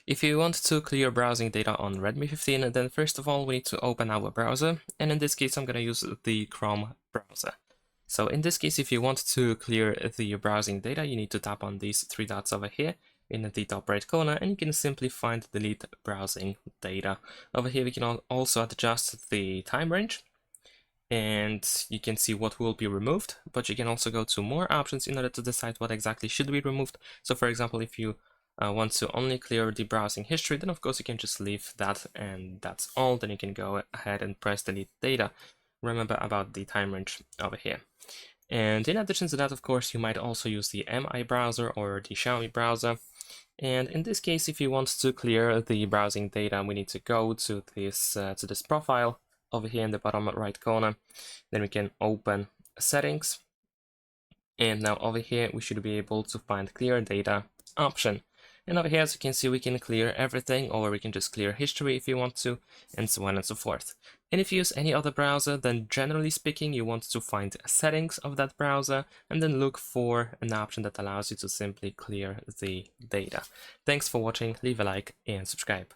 If you want to clear browsing data on Redmi 15, then first of all we need to open our browser, and in this case I'm going to use the Chrome browser. So in this case, if you want to clear the browsing data, you need to tap on these three dots over here in the top right corner, and you can simply find delete browsing data. Over here we can also adjust the time range, and you can see what will be removed, but you can also go to more options in order to decide what exactly should be removed. So for example, if you want to only clear the browsing history, then of course you can just leave that and that's all. Then you can go ahead and press delete data. Remember about the time range over here. And in addition to that, of course, you might also use the Mi browser or the Xiaomi browser. And in this case, if you want to clear the browsing data, we need to go to this profile over here in the bottom right corner. Then we can open settings. And now over here, we should be able to find clear data option. And over here, as you can see, we can clear everything, or we can just clear history if you want to, and so on and so forth. And if you use any other browser, then generally speaking, you want to find settings of that browser, and then look for an option that allows you to simply clear the data. Thanks for watching, leave a like and subscribe.